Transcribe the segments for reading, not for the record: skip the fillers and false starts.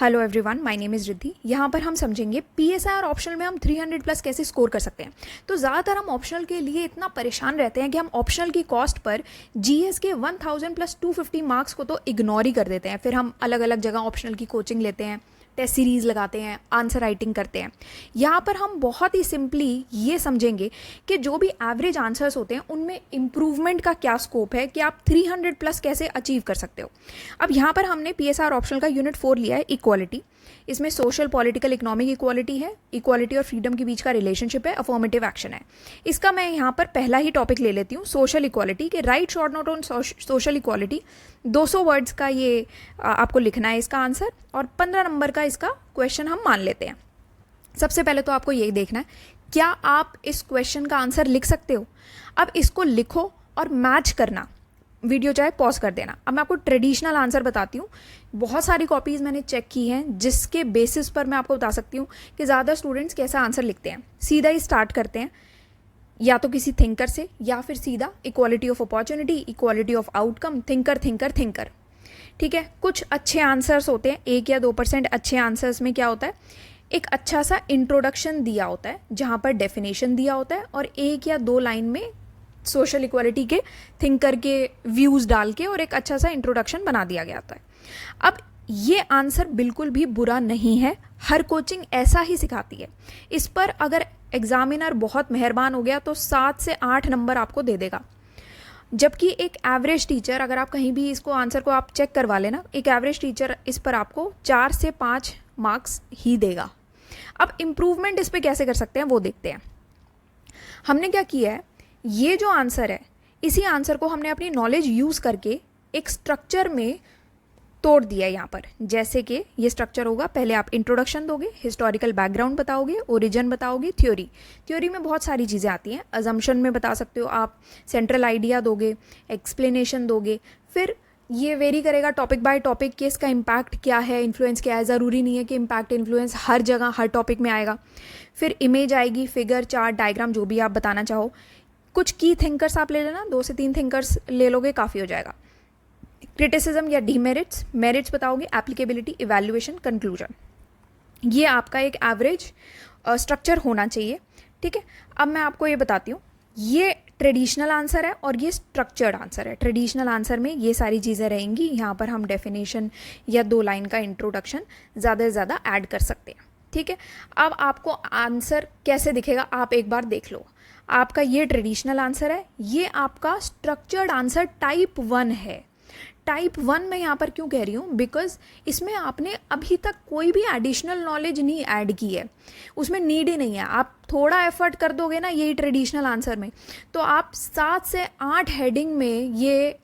Hello everyone, my name is Riddhi. यहाँ पर हम समझेंगे पीएसआई ऑप्शनल में हम 300 प्लस कैसे स्कोर कर सकते हैं। तो ज़्यादातर हम ऑप्शनल के लिए इतना परेशान रहते हैं कि हम ऑप्शनल की कॉस्ट पर जीएस के 1000 प्लस 250 मार्क्स को तो इग्नोर ही कर देते हैं। फिर हम अलग अलग जगह ऑप्शनल की कोचिंग लेते हैं, टेस्ट सीरीज़ लगाते हैं, आंसर राइटिंग करते हैं। यहाँ पर हम बहुत ही सिंपली ये समझेंगे कि जो भी एवरेज आंसर्स होते हैं उनमें इम्प्रूवमेंट का क्या स्कोप है कि आप 300 प्लस कैसे अचीव कर सकते हो। अब यहाँ पर हमने पीएसआर ऑप्शनल का यूनिट 4 लिया है, इक्वालिटी। इसमें सोशल, पॉलिटिकल, इकोनॉमिक इक्वालिटी है, इक्वालिटी और फ्रीडम के बीच का रिलेशनशिप है, अफर्मेटिव एक्शन है। इसका मैं यहाँ पर पहला ही टॉपिक ले लेती हूँ, सोशल इक्वालिटी के right short note on social equality. 200 words का ये आपको लिखना है इसका आंसर, और 15 नंबर का इसका क्वेश्चन हम मान लेते हैं। सबसे पहले तो आपको यही देखना है, क्या आप इस क्वेश्चन का आंसर लिख सकते हो। अब इसको लिखो और मैच करना, वीडियो चाहे पॉज कर देना। अब मैं आपको ट्रेडिशनल आंसर बताती हूँ। बहुत सारी कॉपीज़ मैंने चेक की हैं जिसके बेसिस पर मैं आपको बता सकती हूँ कि ज़्यादा स्टूडेंट्स कैसा आंसर लिखते हैं। सीधा ही स्टार्ट करते हैं, या तो किसी थिंकर से, या फिर सीधा equality of opportunity, equality of outcome, thinker thinker thinker. ठीक है, कुछ अच्छे आंसर्स होते हैं, 1 या 2% अच्छे आंसर्स में क्या होता है, एक अच्छा सा इंट्रोडक्शन दिया होता है जहाँ पर डेफिनेशन दिया होता है, और 1 या 2 लाइन में सोशल इक्वालिटी के थिंकर के व्यूज़ डाल के और एक अच्छा सा इंट्रोडक्शन बना दिया गया होता है। अब ये आंसर बिल्कुल भी बुरा नहीं है, हर कोचिंग ऐसा ही सिखाती है। इस पर अगर एग्जामिनर बहुत मेहरबान हो गया तो 7 से 8 नंबर आपको दे देगा। जबकि एक एवरेज टीचर, अगर आप कहीं भी इसको आंसर को आप चेक करवा लेना, एक एवरेज टीचर इस पर आपको 4 से 5 मार्क्स ही देगा। अब इम्प्रूवमेंट इस पर कैसे कर सकते हैं वो देखते हैं। हमने क्या किया है, ये जो आंसर है, इसी आंसर को हमने अपनी नॉलेज यूज़ करके एक स्ट्रक्चर में तोड़ दिया है यहाँ पर। जैसे कि ये स्ट्रक्चर होगा, पहले आप इंट्रोडक्शन दोगे, हिस्टोरिकल बैकग्राउंड बताओगे, ओरिजिन बताओगे, थ्योरी में बहुत सारी चीज़ें आती हैं। अजम्पशन में बता सकते हो आप, सेंट्रल आइडिया दोगे, एक्सप्लेनेशन दोगे। फिर ये वेरी करेगा टॉपिक बाय टॉपिक कि इसका इम्पैक्ट क्या है, इन्फ्लुएंस क्या है। ज़रूरी नहीं है कि इम्पैक्ट इन्फ्लुएंस हर जगह हर टॉपिक में आएगा। फिर इमेज आएगी, फिगर, चार्ट, डायग्राम, जो भी आप बताना चाहो। कुछ की थिंकर्स आप ले लेना, 2 से 3 थिंकर्स ले लोगे, काफ़ी हो जाएगा। क्रिटिसिज्म या डीमेरिट्स, मेरिट्स बताओगे, एप्लीकेबिलिटी, इवैल्यूएशन, कंक्लूजन। ये आपका एक एवरेज स्ट्रक्चर होना चाहिए। ठीक है, अब मैं आपको ये बताती हूँ, ये ट्रेडिशनल आंसर है और ये स्ट्रक्चर्ड आंसर है। ट्रेडिशनल आंसर में ये सारी चीज़ें रहेंगी, यहाँ पर हम डेफिनेशन या 2 लाइन का इंट्रोडक्शन ज़्यादा से ज़्यादा ऐड कर सकते हैं। ठीक है, अब आपको आंसर कैसे दिखेगा आप एक बार देख लो। आपका ये ट्रेडिशनल आंसर है, ये आपका स्ट्रक्चर्ड आंसर टाइप 1 है। टाइप 1 मैं यहाँ पर क्यों कह रही हूँ, बिकॉज इसमें आपने अभी तक कोई भी एडिशनल नॉलेज नहीं ऐड की है, उसमें नीड ही नहीं है। आप थोड़ा एफर्ट कर दोगे ना यही ट्रेडिशनल आंसर में, तो आप 7 से 8 हेडिंग में ये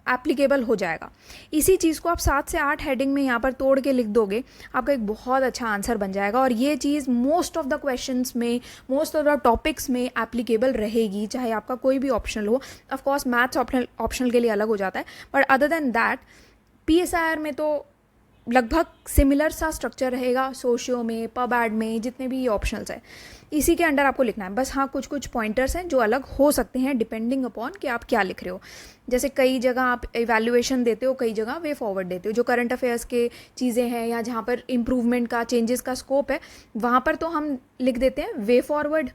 एप्लीकेबल हो जाएगा। इसी चीज़ को आप 7 से 8 हेडिंग में यहाँ पर तोड़ के लिख दोगे, आपका एक बहुत अच्छा आंसर बन जाएगा। और ये चीज़ मोस्ट ऑफ द क्वेश्चंस में, मोस्ट ऑफ द टॉपिक्स में एप्लीकेबल रहेगी, चाहे आपका कोई भी ऑप्शनल हो। ऑफ कोर्स मैथ्स ऑप्शनल के लिए अलग हो जाता है, but other than that PSIR में तो लगभग सिमिलर सा स्ट्रक्चर रहेगा। सोशियो में, पब एड में, जितने भी ये ऑप्शनल्स हैं, इसी के अंडर आपको लिखना है। बस हाँ, कुछ कुछ पॉइंटर्स हैं जो अलग हो सकते हैं डिपेंडिंग अपॉन कि आप क्या लिख रहे हो। जैसे कई जगह आप इवैल्यूएशन देते हो, कई जगह वे फॉरवर्ड देते हो। जो करंट अफेयर्स के चीज़ें हैं या जहाँ पर इम्प्रूवमेंट का, चेंजेस का स्कोप है, वहाँ पर तो हम लिख देते हैं वे फॉरवर्ड।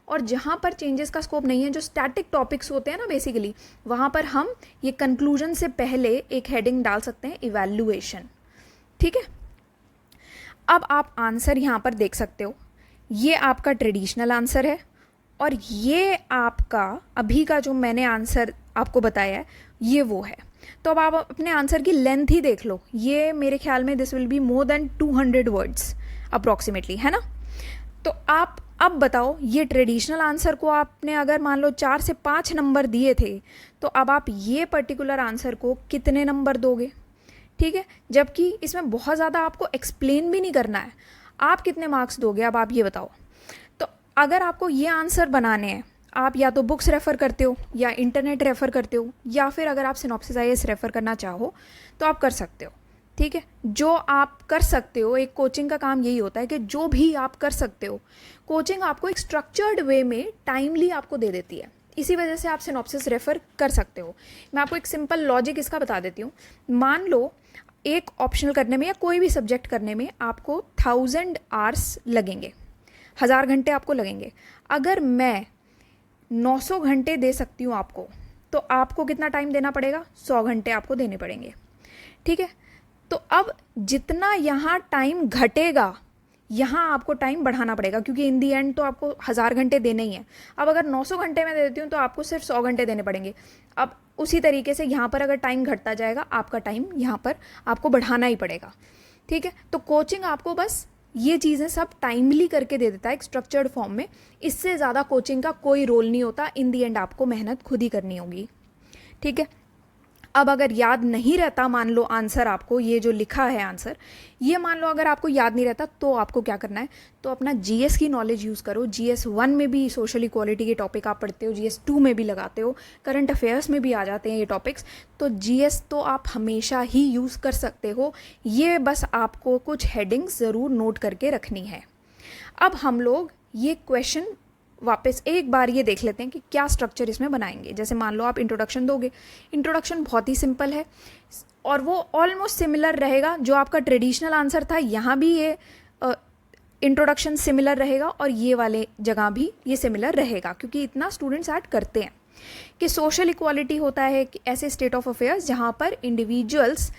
और जहाँ पर चेंजेस का स्कोप नहीं है, जो स्टैटिक टॉपिक्स होते हैं ना बेसिकली, वहाँ पर हम ये कंक्लूजन से पहले एक हेडिंग डाल सकते हैं, इवैल्यूएशन। ठीक है, अब आप आंसर यहाँ पर देख सकते हो, ये आपका ट्रेडिशनल आंसर है और ये आपका अभी का जो मैंने आंसर आपको बताया है ये वो है। तो अब आप अपने आंसर की लेंथ ही देख लो, ये मेरे ख्याल में this will be more than 200 words approximately, है ना। तो आप अब बताओ, ये ट्रेडिशनल आंसर को आपने अगर मान लो 4 से 5 नंबर दिए थे, तो अब आप ये पर्टिकुलर आंसर को कितने नंबर दोगे। ठीक है, जबकि इसमें बहुत ज़्यादा आपको एक्सप्लेन भी नहीं करना है, आप कितने मार्क्स दोगे अब आप ये बताओ। तो अगर आपको ये आंसर बनाने हैं, आप या तो बुक्स रेफ़र करते हो, या इंटरनेट रेफ़र करते हो, या फिर अगर आप सिनॉप्सिस आईएएस रेफ़र करना चाहो तो आप कर सकते हो। ठीक है, जो आप कर सकते हो, एक कोचिंग का काम यही होता है कि जो भी आप कर सकते हो, कोचिंग आपको एक स्ट्रक्चर्ड वे में टाइमली आपको दे देती है। इसी वजह से आप सिनॉप्सिस रेफ़र कर सकते हो। मैं आपको एक सिंपल लॉजिक इसका बता देती हूँ। मान लो एक ऑप्शनल करने में या कोई भी सब्जेक्ट करने में आपको 1000 आवर्स लगेंगे, 1000 घंटे आपको लगेंगे। अगर मैं 900 घंटे दे सकती हूँ आपको, तो आपको कितना टाइम देना पड़ेगा? 100 घंटे आपको देने पड़ेंगे, ठीक है। तो अब जितना यहाँ टाइम घटेगा, यहाँ आपको टाइम बढ़ाना पड़ेगा, क्योंकि इन दी एंड तो आपको 1000 घंटे देने ही हैं। अब अगर 900 घंटे में दे देती हूँ तो आपको सिर्फ 100 घंटे देने पड़ेंगे। अब उसी तरीके से यहाँ पर अगर टाइम घटता जाएगा, आपका टाइम यहाँ पर आपको बढ़ाना ही पड़ेगा, ठीक है। तो कोचिंग आपको बस ये चीज़ें सब टाइमली करके दे देता है एक स्ट्रक्चर्ड फॉर्म में। इससे ज़्यादा कोचिंग का कोई रोल नहीं होता, इन दी एंड आपको मेहनत खुद ही करनी होगी, ठीक है। अब अगर याद नहीं रहता, मान लो आंसर आपको ये जो लिखा है आंसर, ये मान लो अगर आपको याद नहीं रहता, तो आपको क्या करना है? तो अपना जीएस की नॉलेज यूज़ करो। जीएस 1 में भी सोशल इक्वालिटी के टॉपिक आप पढ़ते हो, जीएस 2 में भी लगाते हो, करंट अफेयर्स में भी आ जाते हैं ये टॉपिक्स। तो जीएस तो आप हमेशा ही यूज़ कर सकते हो, ये बस आपको कुछ हेडिंग्स ज़रूर नोट करके रखनी है। अब हम लोग ये क्वेश्चन वापस एक बार ये देख लेते हैं कि क्या स्ट्रक्चर इसमें बनाएंगे। जैसे मान लो आप इंट्रोडक्शन दोगे, इंट्रोडक्शन बहुत ही सिंपल है और वो ऑलमोस्ट सिमिलर रहेगा जो आपका ट्रेडिशनल आंसर था। यहाँ भी ये इंट्रोडक्शन सिमिलर रहेगा और ये वाले जगह भी ये सिमिलर रहेगा, क्योंकि इतना स्टूडेंट्स ऐड करते हैं कि सोशल इक्वालिटी होता है कि ऐसे स्टेट ऑफ अफेयर्स जहाँ पर इंडिविजुअल्स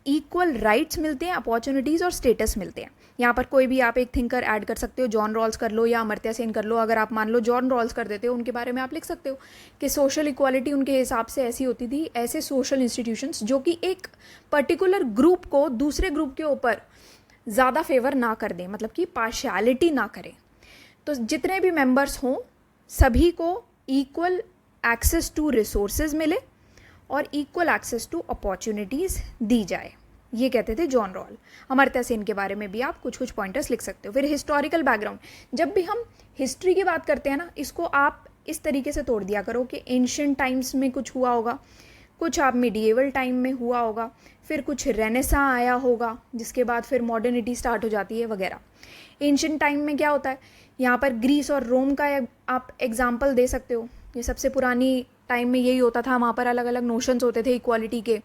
इक्वल राइट्स मिलते हैं, अपॉर्चुनिटीज़ और स्टेटस मिलते हैं। यहाँ पर कोई भी आप एक थिंकर ऐड कर सकते हो, जॉन रॉल्स कर लो या अमर्त्य सेन कर लो। अगर आप मान लो जॉन रॉल्स कर देते हो, उनके बारे में आप लिख सकते हो कि सोशल इक्वालिटी उनके हिसाब से ऐसी होती थी, ऐसे सोशल इंस्टीट्यूशंस जो कि एक पर्टिकुलर ग्रुप को दूसरे ग्रुप के ऊपर ज़्यादा फेवर ना कर दें, मतलब कि पार्शियलिटी ना करें। तो जितने भी मेंबर्स हों सभी को इक्वल एक्सेस टू रिसोर्सेज मिले और इक्वल एक्सेस टू अपॉर्चुनिटीज़ दी जाए, ये कहते थे जॉन रॉल। अमर्त्य सेन के बारे में भी आप कुछ कुछ पॉइंटर्स लिख सकते हो। फिर हिस्टोरिकल बैकग्राउंड, जब भी हम हिस्ट्री की बात करते हैं ना, इसको आप इस तरीके से तोड़ दिया करो कि एंशिएंट टाइम्स में कुछ हुआ होगा, कुछ आप मिडिएवल टाइम में हुआ होगा, फिर कुछ रेनेसां आया होगा, जिसके बाद फिर मॉडर्निटी स्टार्ट हो जाती है वगैरह। एंशिएंट टाइम में क्या होता है, यहाँ पर ग्रीस और रोम का आप एग्जाम्पल दे सकते हो। ये सबसे पुरानी टाइम में यही होता था, वहाँ पर अलग अलग नोशंस होते थे इक्वालिटी के।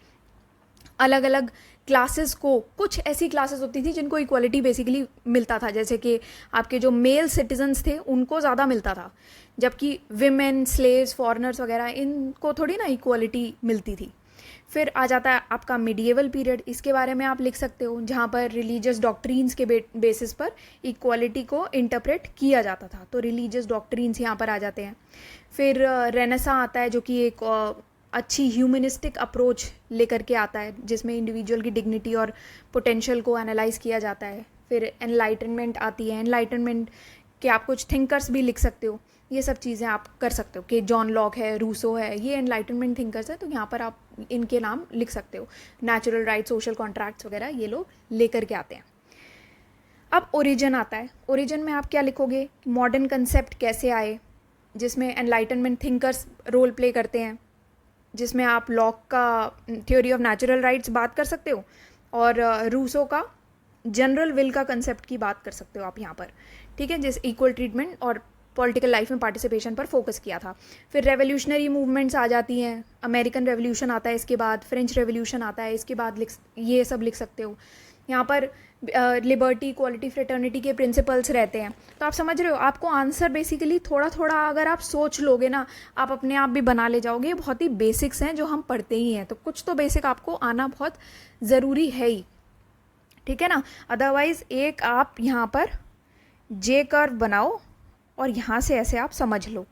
अलग अलग क्लासेस को, कुछ ऐसी क्लासेस होती थी जिनको इक्वालिटी बेसिकली मिलता था, जैसे कि आपके जो मेल सिटीजन्स थे उनको ज़्यादा मिलता था, जबकि विमेन, स्लेव्स, फॉरेनर्स वगैरह इनको थोड़ी ना इक्वालिटी मिलती थी। फिर आ जाता है आपका मिडिएवल पीरियड, इसके बारे में आप लिख सकते हो, जहाँ पर रिलीजियस डॉक्ट्रीन्स के बेसिस पर इक्वालिटी को इंटरप्रेट किया जाता था। तो रिलीजियस डॉक्ट्रीन्स यहाँ पर आ जाते हैं। फिर रेनेसां आता है जो कि एक अच्छी ह्यूमनिस्टिक अप्रोच लेकर के आता है, जिसमें इंडिविजुअल की डिग्निटी और पोटेंशियल को एनालाइज किया जाता है। फिर एनलाइटनमेंट आती है, एनलाइटनमेंट के आप कुछ थिंकर्स भी लिख सकते हो। ये सब चीज़ें आप कर सकते हो कि जॉन लॉक है, रूसो है, ये एनलाइटनमेंट थिंकर्स है, तो यहाँ पर आप इनके नाम लिख सकते हो। नेचुरल राइट, सोशल कॉन्ट्रैक्ट्स वगैरह ये लोग लेकर के आते हैं। अब ओरिजिन आता है। ओरिजिन में आप क्या लिखोगे? मॉडर्न कंसेप्ट कैसे आए, जिसमें एनलाइटनमेंट थिंकर्स रोल प्ले करते हैं, जिसमें आप लॉक का थ्योरी ऑफ नेचुरल राइट्स बात कर सकते हो और रूसो का जनरल विल का कंसेप्ट की बात कर सकते हो आप यहाँ पर, ठीक है, जिस इक्वल ट्रीटमेंट और पॉलिटिकल लाइफ में पार्टिसिपेशन पर फोकस किया था। फिर रेवोल्यूशनरी मूवमेंट्स आ जाती हैं, अमेरिकन रेवोल्यूशन आता है, इसके बाद फ्रेंच रेवोल्यूशन आता है, इसके बाद ये सब लिख सकते हो। यहाँ पर लिबर्टी, इक्वालिटी, फ्रेटर्निटी के प्रिंसिपल्स रहते हैं। तो आप समझ रहे हो, आपको आंसर बेसिकली थोड़ा थोड़ा अगर आप सोच लोगे ना, आप अपने आप भी बना ले जाओगे। ये बहुत ही बेसिक्स हैं जो हम पढ़ते ही हैं, तो कुछ तो बेसिक आपको आना बहुत ज़रूरी है ही, ठीक है ना। अदरवाइज़ एक आप यहाँ पर जे कर्व बनाओ और यहाँ से ऐसे आप समझ लो,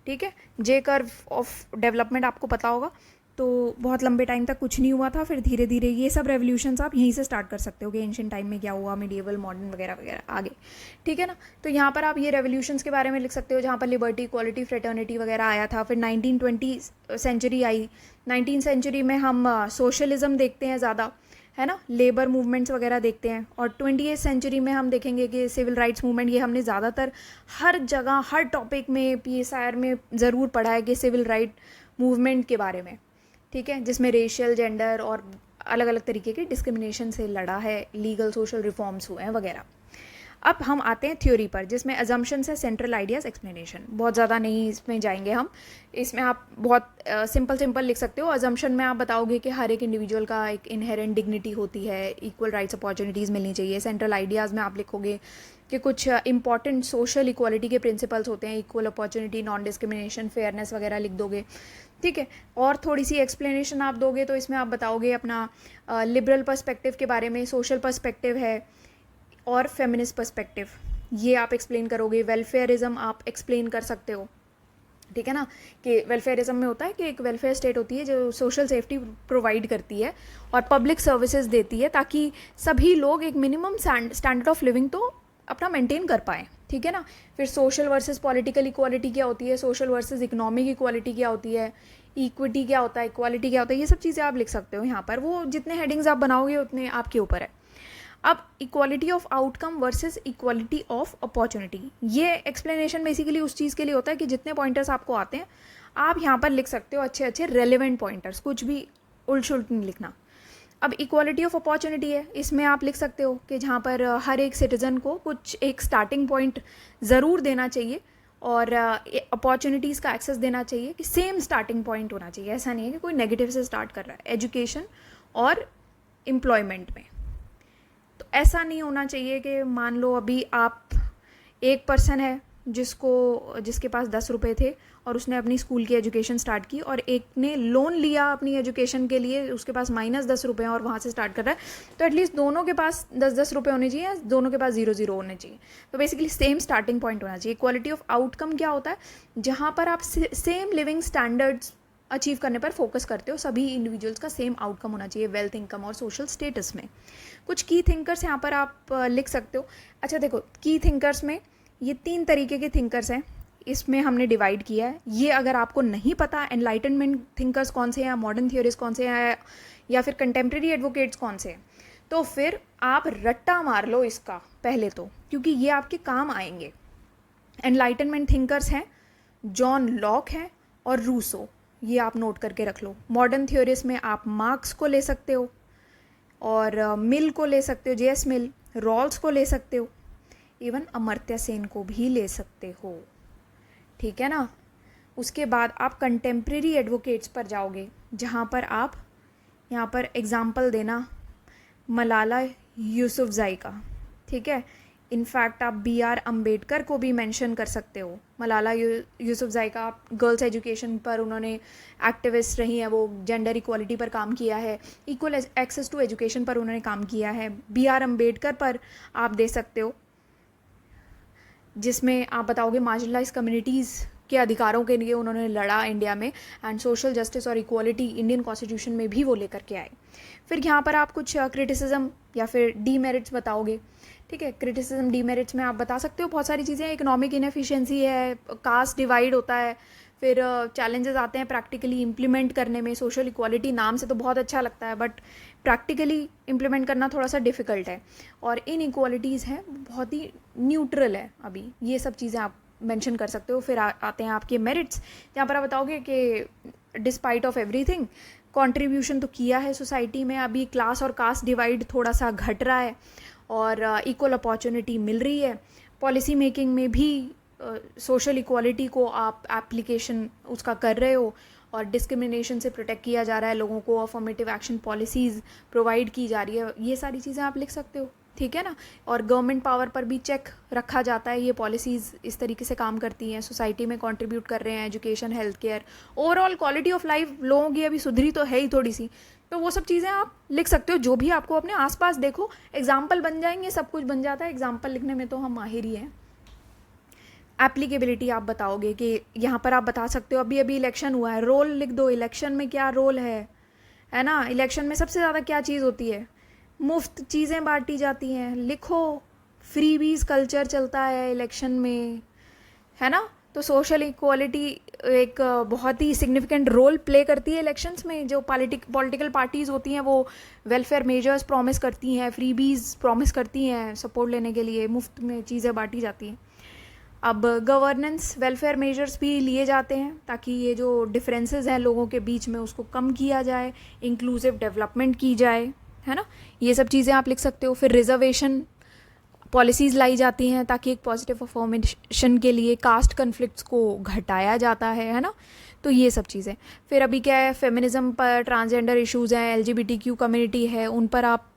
ठीक है। जे कर्व ऑफ डेवलपमेंट आपको पता होगा, तो बहुत लंबे टाइम तक कुछ नहीं हुआ था, फिर धीरे धीरे ये सब रेवोल्यूशंस आप यहीं से स्टार्ट कर सकते हो कि एंशिएंट टाइम में क्या हुआ, मिडिएवल, मॉडर्न वगैरह वगैरह आगे, ठीक है ना। तो यहाँ पर आप ये रेवोल्यूशंस के बारे में लिख सकते हो, जहाँ पर लिबर्टी, इक्वालिटी, फ्रेटर्निटी वगैरह आया था। फिर 1920 सेंचुरी आई। 19th सेंचुरी में हम सोशलिज्म देखते हैं ज़्यादा, है ना, लेबर मूवमेंट्स वगैरह देखते हैं। और 20th सेंचुरी में हम देखेंगे कि सिविल राइट्स मूवमेंट, ये हमने ज़्यादातर हर जगह हर टॉपिक में PSIR में ज़रूर पढ़ा है कि सिविल राइट मूवमेंट के बारे में, ठीक है, जिसमें रेशियल, जेंडर और अलग अलग तरीके के डिस्क्रिमिनेशन से लड़ा है, लीगल सोशल रिफॉर्म्स हुए हैं वगैरह। अब हम आते हैं थ्योरी पर, जिसमें अजम्पशंस है, सेंट्रल आइडियाज़, एक्सप्लेनेशन। बहुत ज़्यादा नहीं इसमें जाएंगे हम, इसमें आप बहुत सिंपल लिख सकते हो। अजम्पशन में आप बताओगे कि हर एक इंडिविजुअल का एक इनहेरेंट डिग्निटी होती है, इक्वल राइट्स अपॉर्चुनिटीज़ मिलनी चाहिए। सेंट्रल आइडियाज़ में आप लिखोगे कि कुछ इंपॉर्टेंट सोशल इक्वालिटी के प्रिंसिपल्स होते हैं, equal opportunity, non discrimination, fairness वगैरह लिख दोगे, ठीक है। और थोड़ी सी एक्सप्लेनेशन आप दोगे तो इसमें आप बताओगे अपना लिबरल पर्सपेक्टिव के बारे में, सोशल पर्सपेक्टिव है और फेमिनिस्ट पर्सपेक्टिव, ये आप एक्सप्लेन करोगे। वेलफेयरिज्म आप एक्सप्लेन कर सकते हो, ठीक है ना, कि वेलफेयरिज्म में होता है कि एक वेलफेयर स्टेट होती है जो सोशल सेफ्टी प्रोवाइड करती है और पब्लिक सर्विसेज देती है, ताकि सभी लोग एक मिनिमम स्टैंडर्ड ऑफ लिविंग तो अपना मेंटेन कर पाएँ, ठीक है ना। फिर सोशल वर्सेस पॉलिटिकल इक्वालिटी क्या होती है, सोशल वर्सेस इकोनॉमिक इक्वालिटी क्या होती है, इक्विटी क्या होता है, इक्वालिटी क्या होता है, ये सब चीज़ें आप लिख सकते हो यहाँ पर। वो जितने हेडिंग्स आप बनाओगे उतने आपके ऊपर है। अब equality of outcome versus equality of opportunity, ये एक्सप्लेनेशन बेसिकली उस चीज़ के लिए होता है कि जितने पॉइंटर्स आपको आते हैं आप यहाँ पर लिख सकते हो अच्छे रेलिवेंट पॉइंटर्स, कुछ भी उल्ट सुल्ट नहीं लिखना। अब इक्वालिटी ऑफ अपॉर्चुनिटी है, इसमें आप लिख सकते हो कि जहाँ पर हर एक सिटीज़न को कुछ एक स्टार्टिंग पॉइंट ज़रूर देना चाहिए और अपॉर्चुनिटीज़ का एक्सेस देना चाहिए, कि सेम स्टार्टिंग पॉइंट होना चाहिए। ऐसा नहीं है कि कोई नेगेटिव से स्टार्ट कर रहा है एजुकेशन और एम्प्लॉयमेंट में। तो ऐसा नहीं होना चाहिए कि मान लो अभी आप एक पर्सन है जिसके पास 10 रुपये थे और उसने अपनी स्कूल की एजुकेशन स्टार्ट की, और एक ने लोन लिया अपनी एजुकेशन के लिए, उसके पास -10 रुपये और वहाँ से स्टार्ट कर रहा है। तो एटलीस्ट दोनों के पास 10-10 रुपये होने चाहिए, दोनों के पास 0-0 होने चाहिए। तो बेसिकली सेम स्टार्टिंग पॉइंट होना चाहिए। इक्वालिटी ऑफ आउटकम क्या होता है, जहाँ पर आप सेम लिविंग स्टैंडर्ड्स अचीव करने पर फोकस करते हो, सभी इंडिविजुअल्स का सेम आउटकम होना चाहिए वेल्थ, इनकम और सोशल स्टेटस में। कुछ की थिंकर्स यहाँ पर आप लिख सकते हो। अच्छा देखो, की थिंकर्स में ये 3 तरीके के थिंकर्स हैं, इसमें हमने डिवाइड किया है। ये अगर आपको नहीं पता एनलाइटनमेंट थिंकर्स कौन से हैं, मॉडर्न थियोरीज कौन से हैं, या फिर कंटेम्प्रेरी एडवोकेट्स कौन से हैं, तो फिर आप रट्टा मार लो इसका पहले तो, क्योंकि ये आपके काम आएंगे। एनलाइटनमेंट थिंकर्स हैं जॉन लॉक है और रूसो, ये आप नोट करके रख लो। मॉडर्न थ्योरीज में आप मार्क्स को ले सकते हो और मिल को ले सकते हो, जेएस मिल, रॉल्स को ले सकते हो, इवन अमर्त्य सेन को भी ले सकते हो, ठीक है ना। उसके बाद आप कंटेम्प्रेरी एडवोकेट्स पर जाओगे, जहाँ पर आप यहाँ पर एग्जाम्पल देना मलाला यूसुफजई का, ठीक है। इनफैक्ट आप BR अम्बेडकर को भी मेंशन कर सकते हो। मलाला यूसुफजई का गर्ल्स एजुकेशन पर उन्होंने एक्टिविस्ट रही हैं, वो जेंडर इक्वालिटी पर काम किया है, इक्वल एक्सेस टू एजुकेशन पर उन्होंने काम किया है। BR अम्बेडकर पर आप दे सकते हो, जिसमें आप बताओगे मार्जिनलाइज कम्युनिटीज़ के अधिकारों के लिए उन्होंने लड़ा इंडिया में, एंड सोशल जस्टिस और इक्वालिटी इंडियन कॉन्स्टिट्यूशन में भी वो लेकर के आए। फिर यहाँ पर आप कुछ क्रिटिसिज्म या फिर डीमेरिट्स बताओगे, ठीक है। क्रिटिसिज्म डीमेरिट्स में आप बता सकते हो बहुत सारी चीज़ें, इकोनॉमिक इनएफिशिएंसी है, कास्ट डिवाइड होता है, फिर चैलेंजेस आते हैं प्रैक्टिकली इम्प्लीमेंट करने में। सोशल इक्वालिटी नाम से तो बहुत अच्छा लगता है, बट प्रैक्टिकली इम्प्लीमेंट करना थोड़ा सा डिफ़िकल्ट है, और इन इक्वालिटीज़ हैं बहुत ही न्यूट्रल है अभी। ये सब चीज़ें आप मेंशन कर सकते हो। फिर आते हैं आपके मेरिट्स, जहाँ पर आप बताओगे कि डिस्पाइट ऑफ एवरीथिंग कंट्रीब्यूशन तो किया है सोसाइटी में, अभी क्लास और कास्ट डिवाइड थोड़ा सा घट रहा है और इक्वल अपॉर्चुनिटी मिल रही है। पॉलिसी मेकिंग में भी सोशल इक्वालिटी को आप एप्लीकेशन उसका कर रहे हो, और डिस्क्रिमिनेशन से प्रोटेक्ट किया जा रहा है लोगों को, अफर्मेटिव एक्शन पॉलिसीज़ प्रोवाइड की जा रही है। ये सारी चीज़ें आप लिख सकते हो, ठीक है ना। और गवर्नमेंट पावर पर भी चेक रखा जाता है, ये पॉलिसीज़ इस तरीके से काम करती हैं, सोसाइटी में कंट्रीब्यूट कर रहे हैं, education, health care, overall quality of life लोगों की अभी सुधरी तो है ही थोड़ी सी। तो वो सब चीज़ें आप लिख सकते हो, जो भी आपको अपने आसपास देखो, एग्जाम्पल बन जाएंगे, सब कुछ बन जाता है। एग्जाम्पल लिखने में तो हम माहिर ही हैं। एप्लीकेबिलिटी आप बताओगे कि यहाँ पर आप बता सकते हो अभी अभी इलेक्शन हुआ है, रोल लिख दो, इलेक्शन में क्या रोल है ना। इलेक्शन में सबसे ज़्यादा क्या चीज़ होती है, मुफ्त चीज़ें बांटी जाती हैं, लिखो। फ्रीबीज कल्चर चलता है इलेक्शन में, है ना। तो सोशल इक्वालिटी एक बहुत ही सिग्निफिकेंट रोल प्ले करती है इलेक्शंस में। जो पॉलिटिकल पार्टीज़ होती हैं वो वेलफेयर मेजर्स प्रॉमिस करती हैं, फ्रीबीज प्रॉमिस करती हैं सपोर्ट लेने के लिए, मुफ्त में चीज़ें बांटी जाती हैं। अब गवर्नेंस वेलफेयर मेजर्स भी लिए जाते हैं ताकि ये जो डिफरेंसेस हैं लोगों के बीच में उसको कम किया जाए, इंक्लूसिव डेवलपमेंट की जाए, है ना। ये सब चीज़ें आप लिख सकते हो। फिर रिजर्वेशन पॉलिसीज़ लाई जाती हैं ताकि एक पॉजिटिव अफॉर्मेशन के लिए कास्ट कन्फ्लिक्ट्स को घटाया जाता है ना। तो ये सब चीज़ें। फिर अभी क्या है, फेमिनिज्म पर, ट्रांसजेंडर इश्यूज़ हैं, LGBTQ कम्युनिटी है, उन पर आप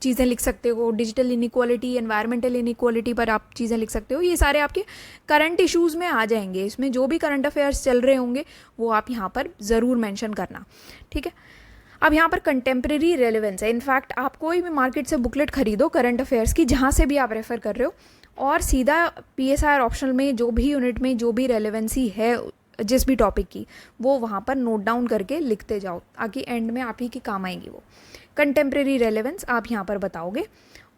चीज़ें लिख सकते हो। डिजिटल इनइक्वालिटी, एनवायरमेंटल इनइक्वालिटी पर आप चीज़ें लिख सकते हो। ये सारे आपके करंट इश्यूज़ में आ जाएंगे। इसमें जो भी करंट अफेयर्स चल रहे होंगे वो आप यहाँ पर ज़रूर मेंशन करना, ठीक है। अब यहाँ पर कंटेम्प्रेरी रेलेवेंस है। इनफैक्ट आप कोई भी मार्केट से बुकलेट खरीदो करंट अफेयर्स की, जहाँ से भी आप रेफ़र कर रहे हो, और सीधा PSIR ऑप्शनल में जो भी यूनिट में जो भी रेलेवेंसी है जिस भी टॉपिक की, वो वहाँ पर नोट डाउन करके लिखते जाओ ताकि एंड में आप ही की काम आएंगी वो कंटेम्प्रेरी रेलेवेंस आप यहाँ पर बताओगे।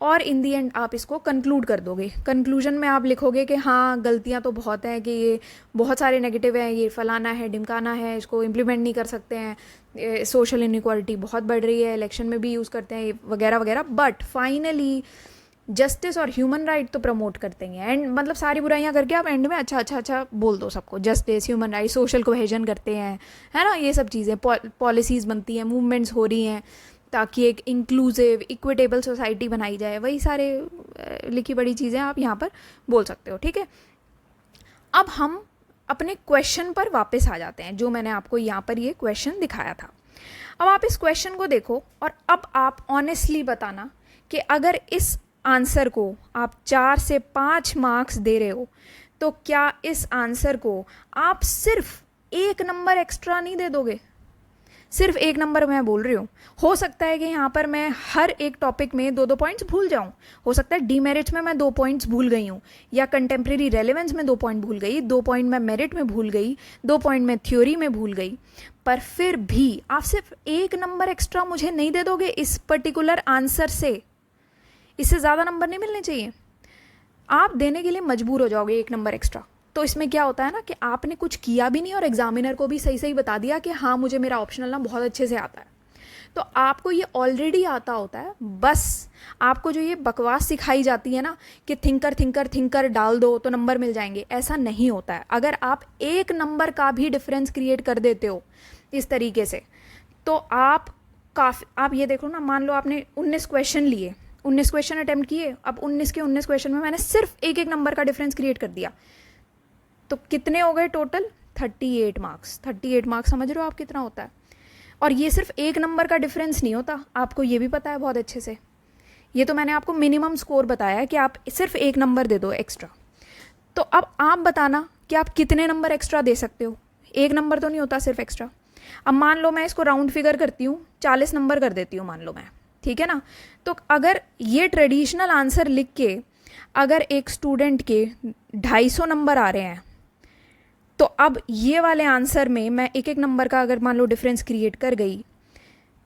और इन दी एंड आप इसको कंक्लूड कर दोगे। कंक्लूजन में आप लिखोगे कि हाँ गलतियाँ तो बहुत हैं, कि ये बहुत सारे नेगेटिव हैं, ये फलाना है ढिमकाना है, इसको इम्प्लीमेंट नहीं कर सकते हैं, सोशल इनइक्वालिटी बहुत बढ़ रही है, इलेक्शन में भी यूज़ करते हैं वगैरह वगैरह, बट फाइनली जस्टिस और ह्यूमन राइट तो प्रमोट करते हैं। एंड मतलब सारी बुराइयां करके आप एंड में अच्छा बोल दो सबको, justice, human right, social cohesion करते हैं, है ना। ये सब चीज़ें, पॉलिसीज़ बनती हैं, मूवमेंट्स हो रही हैं ताकि एक इंक्लूसिव इक्विटेबल सोसाइटी बनाई जाए, वही सारे लिखी बड़ी चीज़ें आप यहाँ पर बोल सकते हो, ठीक है। अब हम अपने क्वेश्चन पर वापस आ जाते हैं, जो मैंने आपको यहाँ पर ये क्वेश्चन दिखाया था। अब आप इस क्वेश्चन को देखो और अब आप ऑनेस्टली बताना कि अगर इस आंसर को आप 4 से 5 मार्क्स दे रहे हो तो क्या इस आंसर को आप सिर्फ 1 नंबर एक्स्ट्रा नहीं दे दोगे। सिर्फ 1 नंबर मैं बोल रही हूँ। हो सकता है कि यहाँ पर मैं हर एक टॉपिक में 2-2 पॉइंट्स भूल जाऊँ, हो सकता है डीमेरिट में मैं 2 पॉइंट्स भूल गई हूँ, या कंटेम्प्रेरी रेलेवेंस में 2 पॉइंट भूल गई, 2 पॉइंट मैं मेरिट में भूल गई, 2 पॉइंट मैं थ्योरी में भूल गई, पर फिर भी आप सिर्फ 1 नंबर एक्स्ट्रा मुझे नहीं दे दोगे इस पर्टिकुलर आंसर से। इससे ज़्यादा नंबर नहीं मिलने चाहिए, आप देने के लिए मजबूर हो जाओगे 1 नंबर एक्स्ट्रा। तो इसमें क्या होता है ना कि आपने कुछ किया भी नहीं और एग्जामिनर को भी सही सही बता दिया कि हाँ मुझे मेरा ऑप्शनल ना बहुत अच्छे से आता है। तो आपको ये ऑलरेडी आता होता है, बस आपको जो ये बकवास सिखाई जाती है ना कि थिंकर डाल दो तो नंबर मिल जाएंगे, ऐसा नहीं होता है। अगर आप 1 नंबर का भी डिफरेंस क्रिएट कर देते हो इस तरीके से, तो आप ये देखो ना, मान लो आपने 19 क्वेश्चन लिए, 19 क्वेश्चन अटेम्प्ट किए, अब 19 के 19 क्वेश्चन में मैंने सिर्फ 1 नंबर का डिफरेंस क्रिएट कर दिया, तो कितने हो गए टोटल? 38 मार्क्स। 38 मार्क्स समझ रहे हो आप कितना होता है। और ये सिर्फ 1 नंबर का डिफरेंस नहीं होता, आपको ये भी पता है बहुत अच्छे से। ये तो मैंने आपको मिनिमम स्कोर बताया है कि आप सिर्फ 1 नंबर दे दो एक्स्ट्रा। तो अब आप बताना कि आप कितने नंबर एक्स्ट्रा दे सकते हो। 1 नंबर तो नहीं होता सिर्फ एक्स्ट्रा। अब मान लो मैं इसको राउंड फिगर करती हूँ, 40 नंबर कर देती हूँ मान लो मैं, ठीक है ना। तो अगर ये ट्रेडिशनल आंसर लिख के अगर एक स्टूडेंट के 250 नंबर आ रहे हैं, तो अब ये वाले आंसर में मैं 1 नंबर का अगर मान लो डिफरेंस क्रिएट कर गई,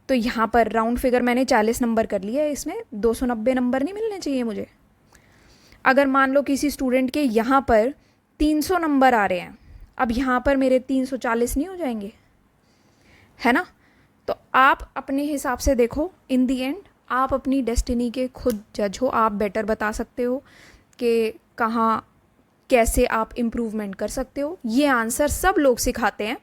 तो यहाँ पर राउंड फिगर मैंने 40 नंबर कर लिया है, इसमें 290 नंबर नहीं मिलने चाहिए मुझे। अगर मान लो किसी स्टूडेंट के यहाँ पर 300 नंबर आ रहे हैं, अब यहाँ पर मेरे 340 नहीं हो जाएंगे, है ना। तो आप अपने हिसाब से देखो, इन दी एंड आप अपनी डेस्टिनी के खुद जज हो, आप बेटर बता सकते हो कि कहाँ कैसे आप इम्प्रूवमेंट कर सकते हो। ये आंसर सब लोग सिखाते हैं,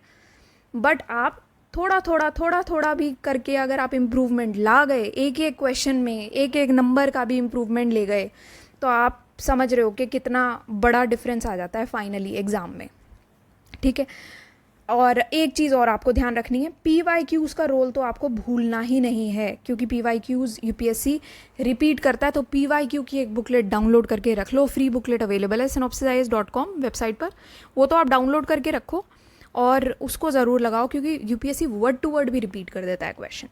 बट आप थोड़ा भी करके अगर आप इम्प्रूवमेंट ला गए, एक क्वेश्चन में 1 नंबर का भी इम्प्रूवमेंट ले गए, तो आप समझ रहे हो कि कितना बड़ा डिफरेंस आ जाता है फाइनली एग्ज़ाम में, ठीक है। और एक चीज़ और आपको ध्यान रखनी है, PYQs का रोल तो आपको भूलना ही नहीं है, क्योंकि PYQs UPSC रिपीट करता है। तो PYQ की एक बुकलेट डाउनलोड करके रख लो, फ्री बुकलेट अवेलेबल है synopsisiis.com वेबसाइट पर, वो तो आप डाउनलोड करके रखो और उसको ज़रूर लगाओ, क्योंकि UPSC वर्ड टू वर्ड भी रिपीट कर देता है क्वेश्चन।